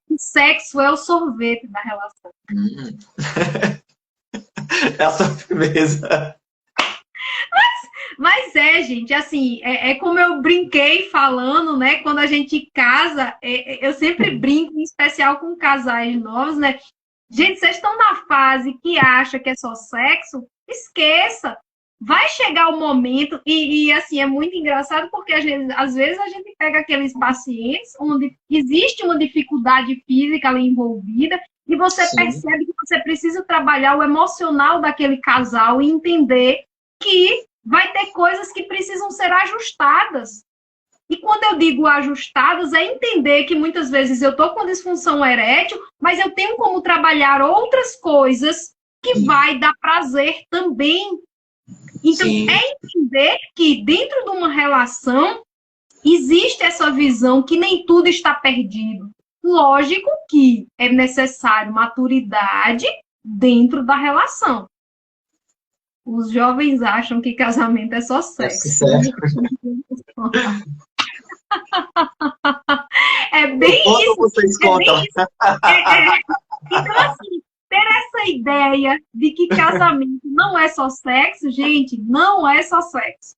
o sexo é o sorvete da relação.
É a sobremesa.
Mas gente, assim, como eu brinquei falando, né? Quando a gente casa, eu sempre brinco, em especial com casais novos, né? Gente, vocês estão na fase que acha que é só sexo? Esqueça! Vai chegar o momento, e assim, é muito engraçado, porque às vezes a gente pega aqueles pacientes onde existe uma dificuldade física ali envolvida, e você
Sim.
percebe que você precisa trabalhar o emocional daquele casal e entender que vai ter coisas que precisam ser ajustadas. E quando eu digo ajustadas, é entender que muitas vezes eu estou com disfunção erétil, mas eu tenho como trabalhar outras coisas que vai dar prazer também. Então,
Sim.
é entender que dentro de uma relação existe essa visão que nem tudo está perdido. Lógico que é necessário maturidade dentro da relação. Os jovens acham que casamento é só sexo. É bem isso.
Vocês contam.
Então, assim, ter essa ideia de que casamento não é só sexo, gente, não é só sexo.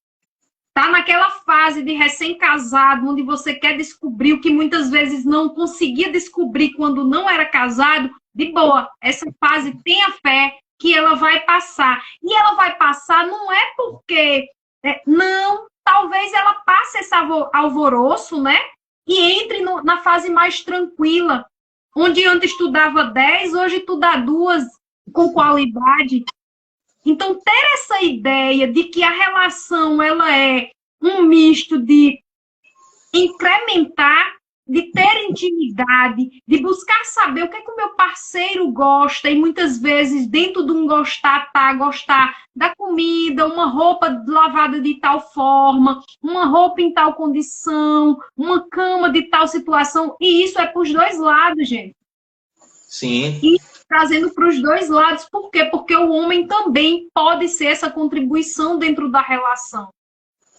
Tá naquela fase de recém-casado, onde você quer descobrir o que muitas vezes não conseguia descobrir quando não era casado, de boa. Essa fase, tenha fé que ela vai passar. E ela vai passar não é porque... não, talvez ela passe esse alvoroço, né? E entre na fase mais tranquila, onde antes estudava 10, hoje estuda 2 com qualidade. Então, ter essa ideia de que a relação ela é um misto de incrementar, de ter intimidade, de buscar saber o que é que o meu parceiro gosta, e muitas vezes, dentro de um gostar, tá, gostar da comida, uma roupa lavada de tal forma, uma roupa em tal condição, uma cama de tal situação, e isso é para os dois lados, gente.
Sim.
E trazendo para os dois lados, por quê? Porque o homem também pode ser essa contribuição dentro da relação.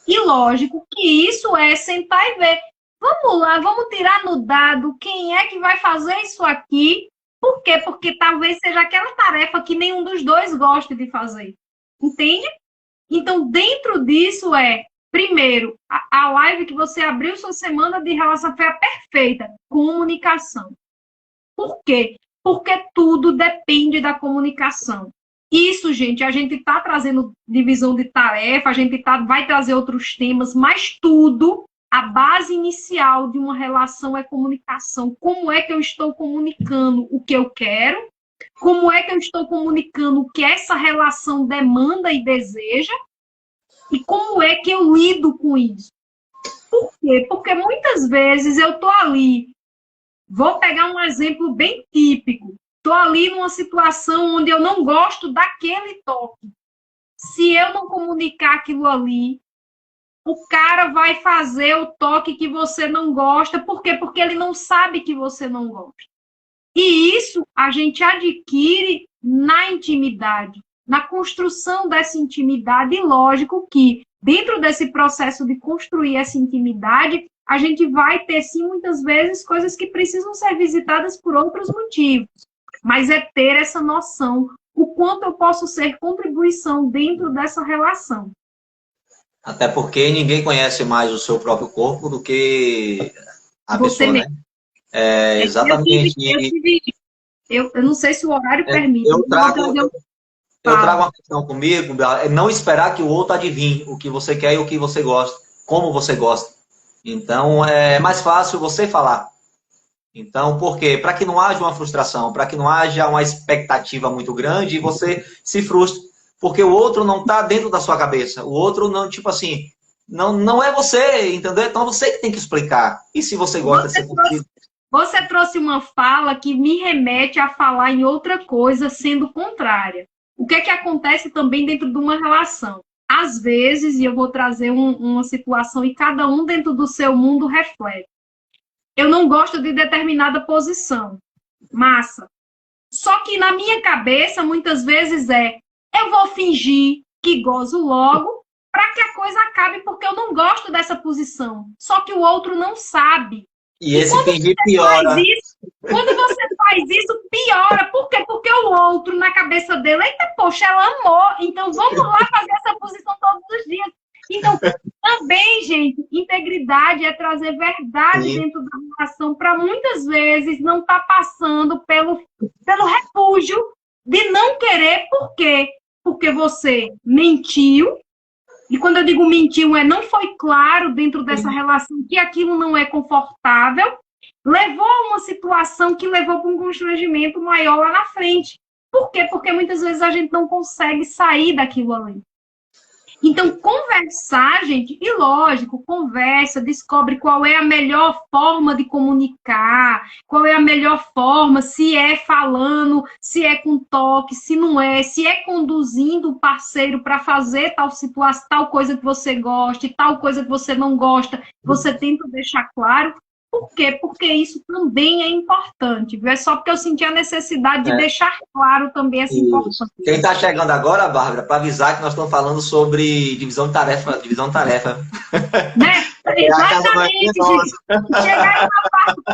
E lógico que isso é sentar e ver. Vamos lá, vamos tirar no dado quem é que vai fazer isso aqui. Por quê? Porque talvez seja aquela tarefa que nenhum dos dois goste de fazer. Entende? Então, dentro disso primeiro, a live que você abriu sua semana de relação foi a perfeita. Comunicação. Por quê? Porque tudo depende da comunicação. Isso, gente, a gente está trazendo divisão de tarefa, a gente vai trazer outros temas, mas tudo, a base inicial de uma relação é comunicação. Como é que eu estou comunicando o que eu quero? Como é que eu estou comunicando o que essa relação demanda e deseja? E como é que eu lido com isso? Por quê? Porque muitas vezes eu estou ali, vou pegar um exemplo bem típico, estou ali numa situação onde eu não gosto daquele toque. Se eu não comunicar aquilo ali, o cara vai fazer o toque que você não gosta. Por quê? Porque ele não sabe que você não gosta. E isso a gente adquire na intimidade, na construção dessa intimidade. E lógico que dentro desse processo de construir essa intimidade, a gente vai ter, sim, muitas vezes, coisas que precisam ser visitadas por outros motivos. Mas é ter essa noção, o quanto eu posso ser contribuição dentro dessa relação.
Até porque ninguém conhece mais o seu próprio corpo do que a
Você
pessoa,
mesmo.
né? Exatamente.
Eu não sei se o horário permite.
Eu trago uma questão comigo, é não esperar que o outro adivinhe o que você quer e o que você gosta, como você gosta. Então, é mais fácil você falar. Então, por quê? Para que não haja uma frustração, para que não haja uma expectativa muito grande e você se frustre. Porque o outro não está dentro da sua cabeça. O outro não, tipo assim, não é você, entendeu? Então você que tem que explicar. E se você gosta de ser curtido?
Você trouxe uma fala que me remete a falar em outra coisa, sendo contrária. O que é que acontece também dentro de uma relação? Às vezes, e eu vou trazer uma situação e cada um dentro do seu mundo reflete. Eu não gosto de determinada posição. Massa. Só que na minha cabeça, muitas vezes eu vou fingir que gozo logo para que a coisa acabe, porque eu não gosto dessa posição. Só que o outro não sabe.
E esse fingir piora.
Quando você faz isso, piora. Por quê? Porque o outro, na cabeça dele, eita, poxa, ela amou, então vamos lá fazer essa posição todos os dias. Então, também, gente, integridade é trazer verdade dentro da relação para muitas vezes não estar passando pelo refúgio de não querer. Por quê? Porque você mentiu. E quando eu digo mentiu, não foi claro dentro dessa relação que aquilo não é confortável, levou a uma situação que levou para um constrangimento maior lá na frente. Por quê? Porque muitas vezes a gente não consegue sair daquilo ali. Então, conversar, gente, e lógico, conversa, descobre qual é a melhor forma de comunicar, qual é a melhor forma, se é falando, se é com toque, se não é, se é conduzindo o parceiro para fazer tal situação, tal coisa que você gosta, tal coisa que você não gosta, você tenta deixar claro. Por quê? Porque isso também é importante, viu? É só porque eu senti a necessidade de deixar claro também essa importância.
Quem está chegando agora, Bárbara, para avisar que nós estamos falando sobre divisão de tarefa.
Né? Exatamente.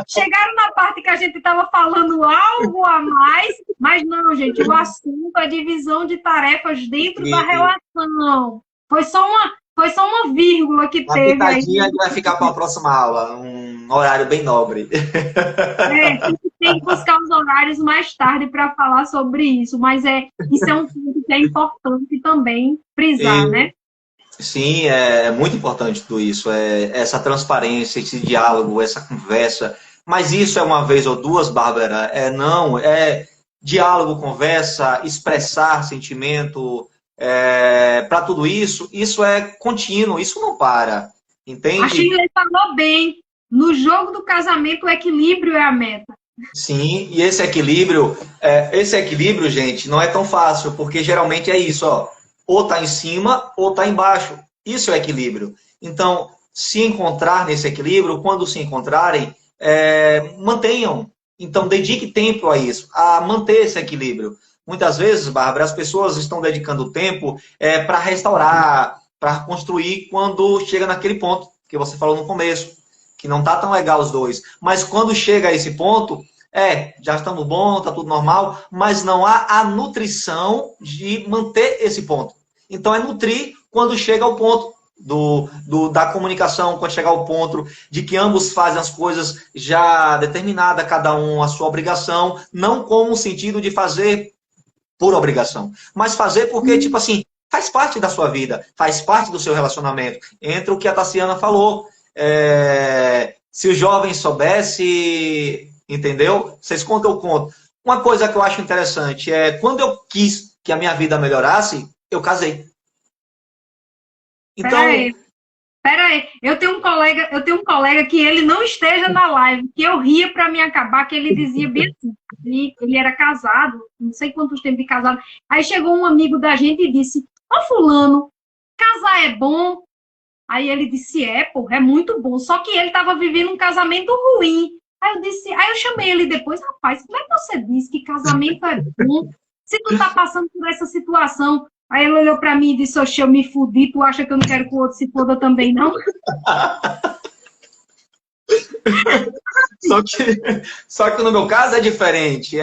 Chegaram na parte que a gente estava falando algo a mais, mas não, gente, o assunto é divisão de tarefas dentro da relação. Foi só uma vírgula que teve aí.
A gente vai ficar para a próxima aula, um horário bem nobre.
Tem que buscar os horários mais tarde para falar sobre isso, mas isso é um ponto que é importante também frisar, né?
Sim, é muito importante tudo isso, essa transparência, esse diálogo, essa conversa. Mas isso é uma vez ou duas, Bárbara? Não, é diálogo, conversa, expressar sentimento, para tudo isso, isso é contínuo, isso não para. Entende?
A Shirley falou bem. No jogo do casamento, o equilíbrio é a meta.
Sim, e esse equilíbrio, gente, não é tão fácil, porque geralmente é isso, ó, ou tá em cima ou tá embaixo. Isso é equilíbrio. Então, se encontrar nesse equilíbrio, quando se encontrarem, mantenham. Então, dedique tempo a isso, a manter esse equilíbrio. Muitas vezes, Bárbara, as pessoas estão dedicando tempo para restaurar, para construir, quando chega naquele ponto que você falou no começo, que não tá tão legal os dois. Mas quando chega a esse ponto, já estamos bom, tá tudo normal, mas não há a nutrição de manter esse ponto. Então, é nutrir quando chega ao ponto da comunicação, quando chegar ao ponto de que ambos fazem as coisas já determinada, cada um a sua obrigação, não com o sentido de fazer por obrigação, mas fazer porque, tipo assim, faz parte da sua vida, faz parte do seu relacionamento. Entra o que a Tassiana falou. Se o jovem soubesse, entendeu? Vocês contam, eu conto. Uma coisa que eu acho interessante é, quando eu quis que a minha vida melhorasse, eu casei. Então,
Peraí, eu tenho um colega que ele não esteja na live, que eu ria para me acabar, que ele dizia bem assim, ele era casado, não sei quantos tempos de casado, aí chegou um amigo da gente e disse, ô fulano, casar é bom? Aí ele disse, pô, é muito bom, só que ele estava vivendo um casamento ruim. Aí eu chamei ele depois, rapaz, como é que você disse que casamento é bom se tu tá passando por essa situação? Aí ele olhou pra mim e disse, oxe, eu me fudi, tu acha que eu não quero que o outro se foda também, não?
Só que no meu caso é diferente.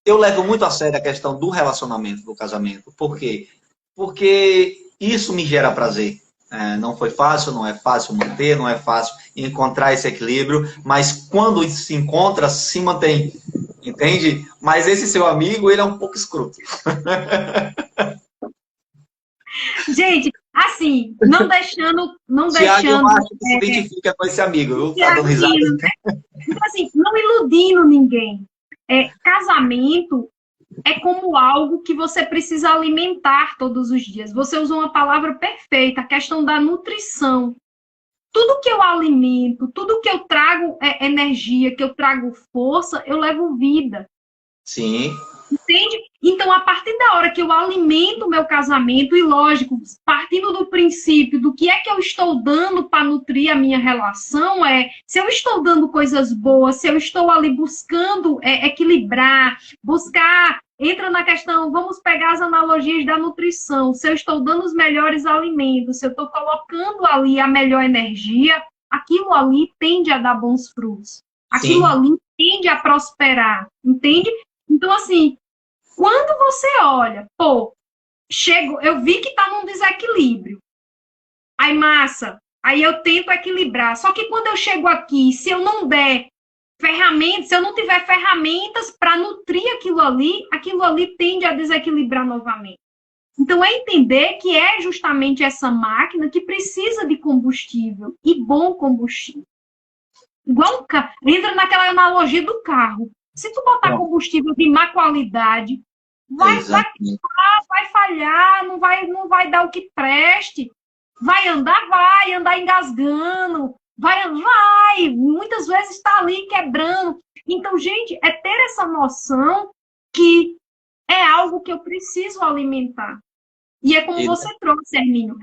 Eu levo muito a sério a questão do relacionamento, do casamento. Por quê? Porque isso me gera prazer. Não foi fácil, não é fácil manter, não é fácil encontrar esse equilíbrio, mas quando se encontra, se mantém. Entende? Mas esse seu amigo, ele é um pouco escroto.
Gente, assim, não deixando...
Tiago, eu acho que se identifica com esse amigo, viu? Tá dando risada.
Então, assim, não iludindo ninguém. Casamento é como algo que você precisa alimentar todos os dias. Você usou uma palavra perfeita, a questão da nutrição. Tudo que eu alimento, tudo que eu trago energia, que eu trago força, eu levo vida.
Sim.
Entende? Então, a partir da hora que eu alimento o meu casamento, e lógico, partindo do princípio do que é que eu estou dando para nutrir a minha relação, se eu estou dando coisas boas, se eu estou ali buscando equilibrar, entra na questão, vamos pegar as analogias da nutrição, se eu estou dando os melhores alimentos, se eu estou colocando ali a melhor energia, aquilo ali tende a dar bons frutos. Aquilo
Sim.
ali tende a prosperar, entende? Então, assim, quando você olha, eu vi que está num desequilíbrio. Aí, massa, aí eu tento equilibrar. Só que quando eu chego aqui, se eu não der ferramentas, se eu não tiver ferramentas para nutrir aquilo ali tende a desequilibrar novamente. Então, é entender que é justamente essa máquina que precisa de combustível, e bom combustível. Igual entra naquela analogia do carro. Se tu botar combustível de má qualidade, vai falhar, não vai dar o que preste. Vai andar engasgando, vai, muitas vezes está ali quebrando. Então, gente, é ter essa noção que é algo que eu preciso alimentar. E é como você trouxe, Hermínio,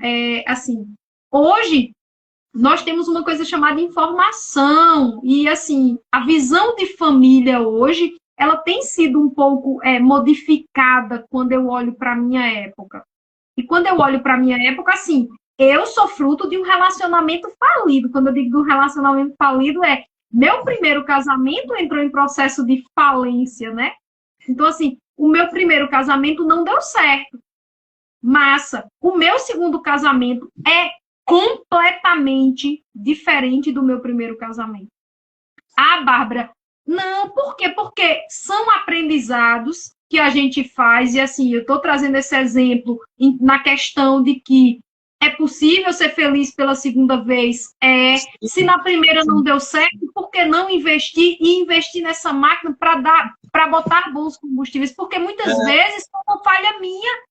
assim, hoje nós temos uma coisa chamada informação, e assim, a visão de família hoje, ela tem sido um pouco modificada quando eu olho para a minha época. E quando eu olho para a minha época, assim, eu sou fruto de um relacionamento falido. Quando eu digo de um relacionamento falido, meu primeiro casamento entrou em processo de falência, né? Então, assim, o meu primeiro casamento não deu certo. Massa. O meu segundo casamento é completamente diferente do meu primeiro casamento. Bárbara, não, por quê? Porque são aprendizados que a gente faz, e assim, eu estou trazendo esse exemplo na questão de que é possível ser feliz pela segunda vez. Se na primeira não deu certo, por que não investir e investir nessa máquina para botar bons combustíveis? Porque muitas vezes foi uma falha minha.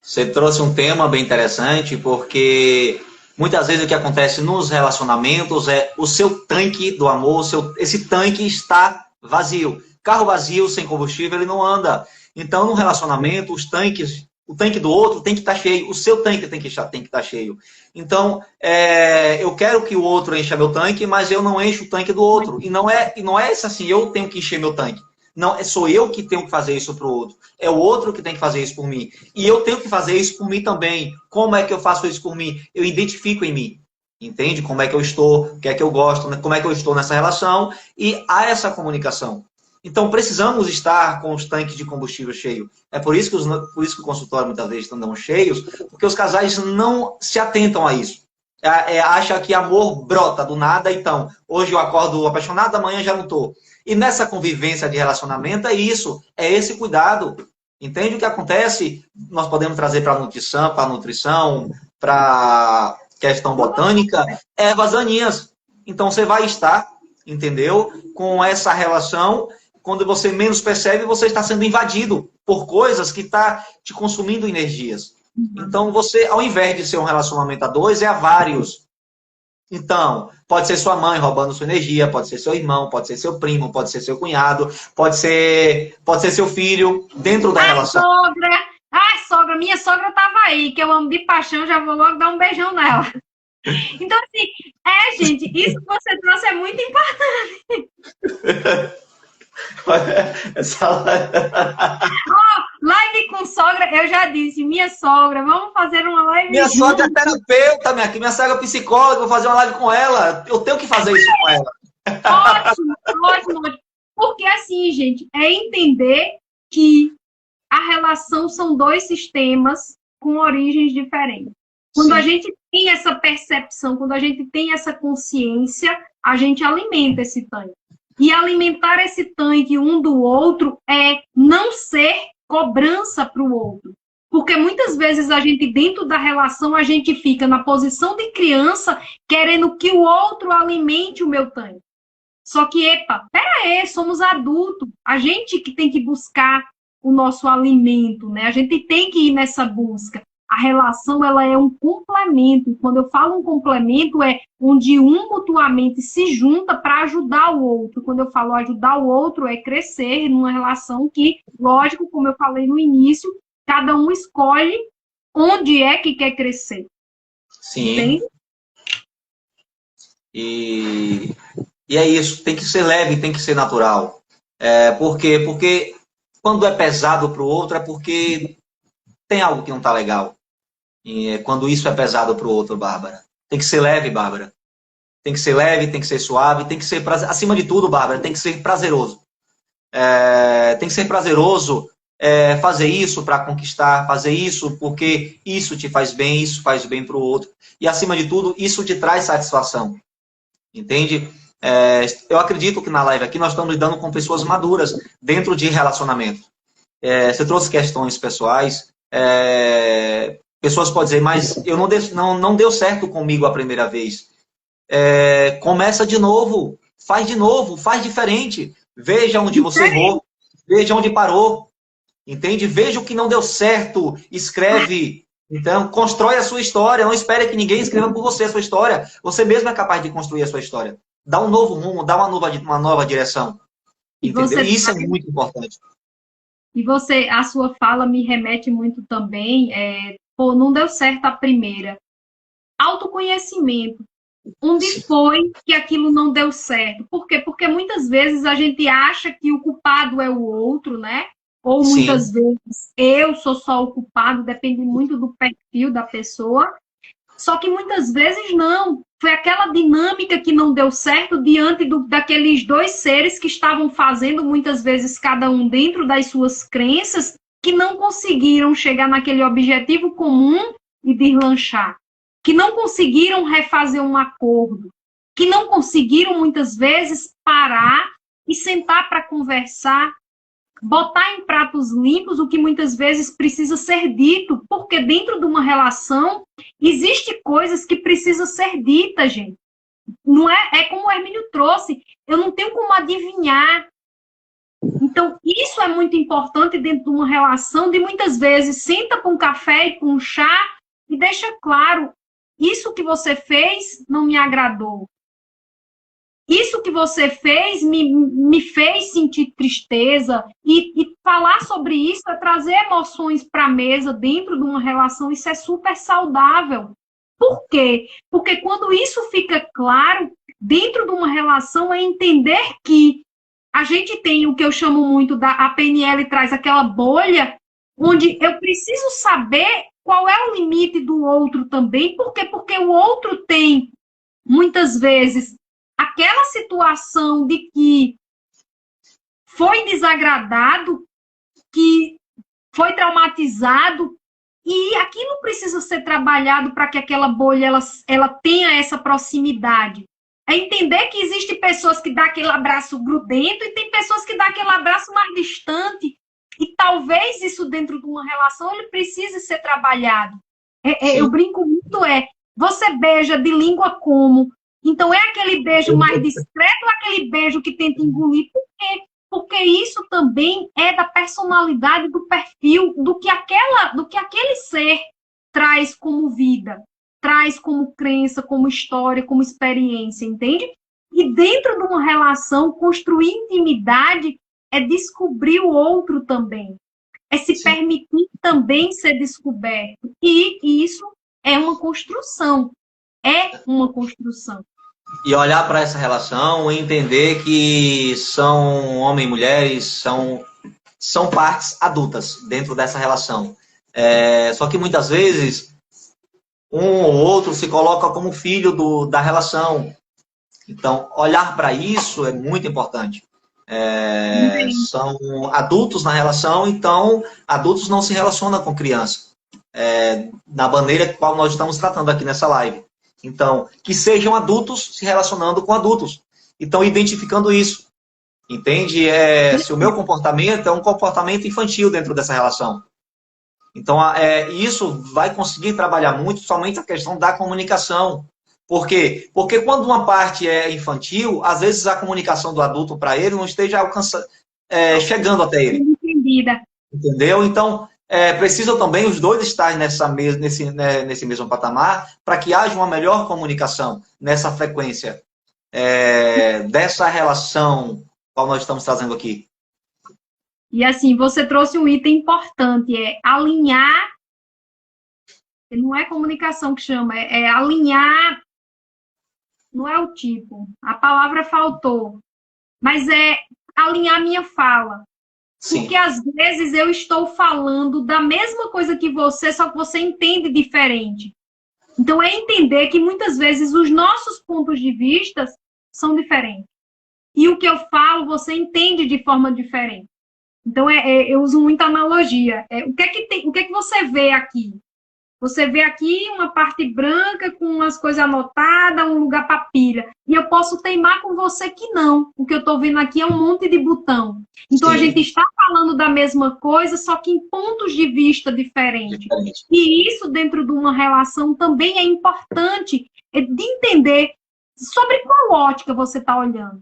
Você trouxe um tema bem interessante, porque muitas vezes o que acontece nos relacionamentos é o seu tanque do amor, esse tanque está vazio. Carro vazio, sem combustível, ele não anda. Então, no relacionamento, o tanque do outro tem que estar cheio, o seu tanque tem que estar cheio. Então, eu quero que o outro encha meu tanque, mas eu não encho o tanque do outro. E não é isso assim, eu tenho que encher meu tanque. Não, sou eu que tenho que fazer isso para o outro. É o outro que tem que fazer isso por mim. E eu tenho que fazer isso por mim também. Como é que eu faço isso por mim? Eu identifico em mim. Entende? Como é que eu estou, o que é que eu gosto, como é que eu estou nessa relação. E há essa comunicação. Então, precisamos estar com os tanques de combustível cheios. É por isso que o consultório muitas vezes estão cheios, porque os casais não se atentam a isso. Acha que amor brota do nada, então, hoje eu acordo apaixonado, amanhã já não estou. E nessa convivência de relacionamento é isso, é esse cuidado. Entende o que acontece? Nós podemos trazer para a nutrição, para questão botânica, ervas daninhas. Então você vai estar, entendeu? Com essa relação, quando você menos percebe, você está sendo invadido por coisas que estão te consumindo energias. Então você, ao invés de ser um relacionamento a dois, é a vários. Então, pode ser sua mãe roubando sua energia, pode ser seu irmão, pode ser seu primo, pode ser seu cunhado, pode ser seu filho, dentro da relação.
Sogra, minha sogra estava aí, que eu amo de paixão, já vou logo dar um beijão nela. Então, assim, gente, isso que você trouxe é muito importante. Live com sogra, eu já disse, minha sogra, vamos fazer uma live.
Minha sogra é terapeuta, minha sogra é psicóloga, vou fazer uma live com ela. Eu tenho que fazer isso com ela.
Ótimo. Porque assim, gente, é entender que a relação são dois sistemas com origens diferentes. Quando a gente tem essa percepção, quando a gente tem essa consciência, a gente alimenta esse tanque. E alimentar esse tanque um do outro é não ser cobrança para o outro. Porque muitas vezes a gente, dentro da relação, a gente fica na posição de criança, querendo que o outro alimente o meu tanque. Só que, somos adultos. A gente que tem que buscar o nosso alimento, né? A gente tem que ir nessa busca. A relação, ela é um complemento. Quando eu falo um complemento, é onde um mutuamente se junta para ajudar o outro. Quando eu falo ajudar o outro, é crescer numa relação que, lógico, como eu falei no início, cada um escolhe onde é que quer crescer.
Sim. Entende? E é isso. Tem que ser leve, tem que ser natural. Por quê? Porque quando é pesado para o outro, é porque tem algo que não está legal. E quando isso é pesado para o outro, Bárbara. Tem que ser leve, Bárbara. Tem que ser leve, tem que ser suave, tem que ser acima de tudo, Bárbara, tem que ser prazeroso. Tem que ser prazeroso fazer isso para conquistar, fazer isso porque isso te faz bem, isso faz bem para o outro. E acima de tudo, isso te traz satisfação. Entende? Eu acredito que na live aqui nós estamos lidando com pessoas maduras dentro de relacionamento. Você trouxe questões pessoais. Pessoas podem dizer, mas eu não deu certo comigo a primeira vez. Começa de novo, faz diferente. Veja onde você errou, veja onde parou. Entende? Veja o que não deu certo, escreve. Então, constrói a sua história. Não espere que ninguém escreva por você a sua história. Você mesmo é capaz de construir a sua história. Dá um novo rumo, dá uma nova direção. Entendeu? E isso é muito importante.
E a sua fala me remete muito também, não deu certo a primeira. Autoconhecimento. Onde foi que aquilo não deu certo? Por quê? Porque muitas vezes a gente acha que o culpado é o outro, né? Ou muitas vezes eu sou só o culpado, depende muito do perfil da pessoa. Só que muitas vezes não. Foi aquela dinâmica que não deu certo diante daqueles dois seres que estavam fazendo, muitas vezes, cada um dentro das suas crenças, que não conseguiram chegar naquele objetivo comum e deslanchar. Que não conseguiram refazer um acordo. Que não conseguiram, muitas vezes, parar e sentar para conversar, botar em pratos limpos o que muitas vezes precisa ser dito, porque dentro de uma relação existe coisas que precisam ser ditas, gente. Não é como o Hermínio trouxe, eu não tenho como adivinhar. Então, isso é muito importante dentro de uma relação, de muitas vezes senta com um café e com um chá e deixa claro, isso que você fez não me agradou. Isso que você fez me fez sentir tristeza. E falar sobre isso é trazer emoções para a mesa dentro de uma relação, isso é super saudável. Por quê? Porque quando isso fica claro, dentro de uma relação, é entender que a gente tem o que eu chamo muito a PNL traz aquela bolha, onde eu preciso saber qual é o limite do outro também. Por quê? Porque o outro tem, muitas vezes, aquela situação de que foi desagradado, que foi traumatizado, e aquilo precisa ser trabalhado para que aquela bolha ela tenha essa proximidade. É entender que existem pessoas que dão aquele abraço grudento e tem pessoas que dão aquele abraço mais distante. E talvez isso dentro de uma relação ele precise ser trabalhado. Eu brinco muito, você beija de língua como? Então é aquele beijo mais discreto ou aquele beijo que tenta engolir? Por quê? Porque isso também é da personalidade, do perfil, do que aquele ser traz como vida, traz como crença, como história, como experiência, entende? E dentro de uma relação, construir intimidade é descobrir o outro também. É se permitir também ser descoberto. E isso é uma construção. É uma construção.
E olhar para essa relação e entender que são homem e mulheres, são partes adultas dentro dessa relação. Só que muitas vezes um ou outro se coloca como filho da relação. Então, olhar para isso é muito importante. São adultos na relação, então adultos não se relacionam com criança. Na maneira qual nós estamos tratando aqui nessa live. Então, que sejam adultos se relacionando com adultos. Então, identificando isso. Entende? Se o meu comportamento é um comportamento infantil dentro dessa relação. Então, isso vai conseguir trabalhar muito somente a questão da comunicação. Por quê? Porque quando uma parte é infantil, às vezes a comunicação do adulto para ele não esteja chegando até ele.
Entendida.
Entendeu? Então, precisam também os dois estar nesse mesmo patamar para que haja uma melhor comunicação nessa frequência dessa relação qual nós estamos trazendo aqui.
E assim, você trouxe um item importante, alinhar, não é comunicação que chama, é alinhar, não é o tipo, a palavra faltou, mas é alinhar minha fala. Sim. Porque às vezes eu estou falando da mesma coisa que você, só que você entende diferente. Então é entender que muitas vezes os nossos pontos de vista são diferentes. E o que eu falo, você entende de forma diferente. Então eu uso muita analogia. O que é que você vê aqui? Você vê aqui uma parte branca com umas coisas anotadas, um lugar para pilha. E eu posso teimar com você que não. O que eu estou vendo aqui é um monte de botão. Então, a gente está falando da mesma coisa, só que em pontos de vista diferentes. E isso, dentro de uma relação, também é importante de entender sobre qual ótica você está olhando.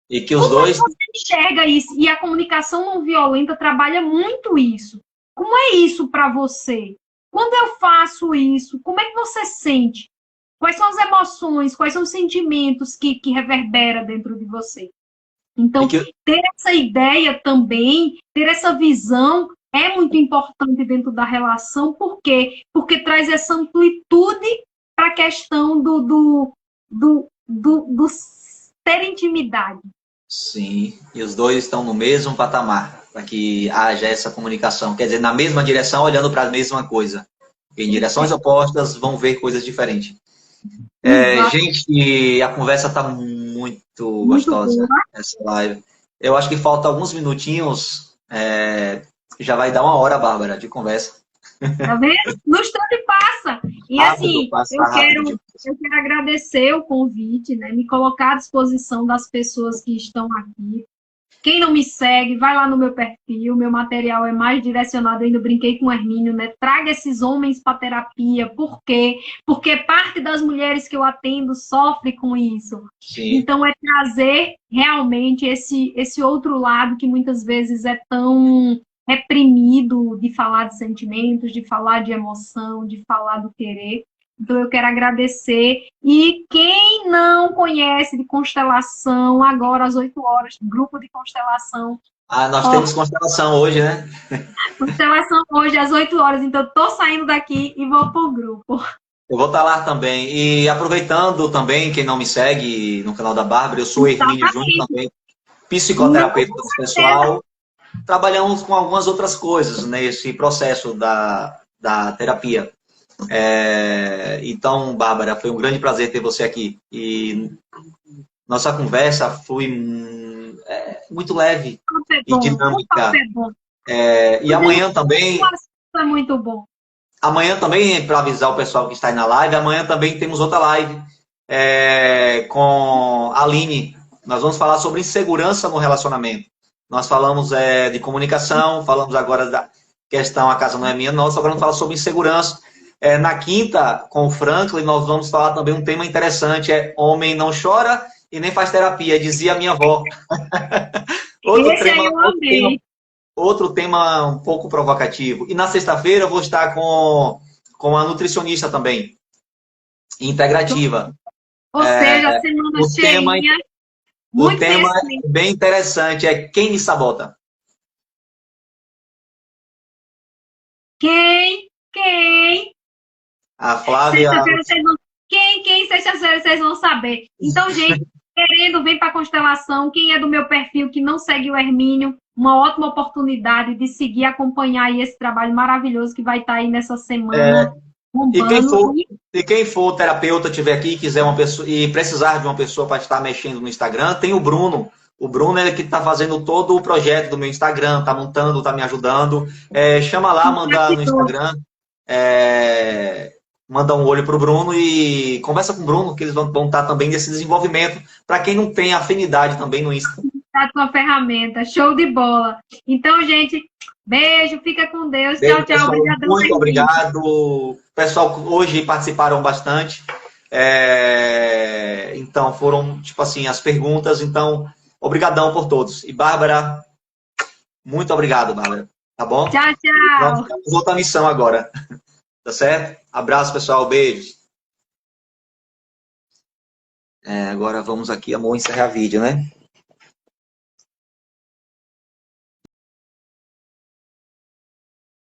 E que os dois...
Como você enxerga isso? E a comunicação não violenta trabalha muito isso. Como é isso para você? Quando eu faço isso, como é que você sente? Quais são as emoções, quais são os sentimentos que reverbera dentro de você? Então, ter essa ideia também, ter essa visão, é muito importante dentro da relação. Por quê? Porque traz essa amplitude para a questão do ter intimidade.
Sim, e os dois estão no mesmo patamar, para que haja essa comunicação. Quer dizer, na mesma direção, olhando para a mesma coisa. Em direções opostas, vão ver coisas diferentes. Gente, a conversa está muito gostosa, essa live. Eu acho que falta alguns minutinhos, já vai dar 1 hora, Bárbara, de conversa.
Tá vendo? No instante passa. E assim, eu quero agradecer o convite, né? Me colocar à disposição das pessoas que estão aqui. Quem não me segue, vai lá no meu perfil, meu material é mais direcionado, eu ainda brinquei com o Hermínio, né? Traga esses homens para terapia. Por quê? Porque parte das mulheres que eu atendo sofre com isso.
Sim.
Então, é trazer realmente esse outro lado que muitas vezes é tão reprimido de falar de sentimentos, de falar de emoção, de falar do querer. Então, eu quero agradecer. E quem não conhece de constelação, agora às 8 horas, grupo de constelação.
Ah, nós
Ó,
temos constelação hoje, né?
constelação hoje às 8 horas. Então, estou saindo daqui e vou para o grupo.
Eu vou estar lá também. E aproveitando também, quem não me segue no canal da Bárbara, eu sou Hermínio Júnior
Exatamente.
também,
Não,
psicoterapeuta
com certeza.
pessoal. Trabalhamos com algumas outras coisas nesse processo da terapia. Então, Bárbara, foi um grande prazer ter você aqui. E nossa conversa foi muito leve
É
e
bom. O papo
dinâmica.
é bom.
E amanhã também,
O assunto é muito bom.
para avisar o pessoal que está aí na live, amanhã também temos outra live com a Aline. Nós vamos falar sobre insegurança no relacionamento. Nós falamos de comunicação, falamos agora da questão a casa não é minha, nossa, agora vamos falar sobre insegurança. Na quinta, com o Franklin, nós vamos falar também um tema interessante, homem não chora e nem faz terapia, dizia a minha avó. Outro
Esse aí
tema,
eu amei.
outro tema um pouco provocativo. E na sexta-feira eu vou estar com a nutricionista também, integrativa.
Ou seja, a semana
O tema,
cheinha,
o
muito
tema
conhecimento.
é bem interessante, é quem me sabota.
Quem?
A Flávia.
Sexta-feira vocês vão. Quem? Sexta-feira vocês vão saber. Então, gente, querendo, vem para a constelação. Quem é do meu perfil que não segue o Hermínio, uma ótima oportunidade de seguir e acompanhar aí esse trabalho maravilhoso que vai estar aí nessa semana
E quem
bombando.
for, e quem for terapeuta, tiver aqui, quiser uma pessoa e precisar de uma pessoa para estar mexendo no Instagram, tem o Bruno. O Bruno é que está fazendo todo o projeto do meu Instagram, está montando, está me ajudando. Chama lá, manda no Instagram, manda um olho para o Bruno e conversa com o Bruno, que eles vão estar também nesse desenvolvimento, para quem não tem afinidade também no Insta.
Tá com a ferramenta. Show de bola. Então, gente, beijo, fica com Deus.
Beijo,
Tchau, tchau.
pessoal.
Obrigadão,
Muito
Hermínio.
obrigado. O pessoal hoje participaram bastante. Então, foram, tipo assim, as perguntas. Então, obrigadão por todos. E, Bárbara, muito obrigado, Bárbara. Tá bom?
Tchau,
Nós
tchau.
temos outra missão agora. Tá certo? Abraço, pessoal. Beijos. Agora vamos aqui, amor, encerrar vídeo, né?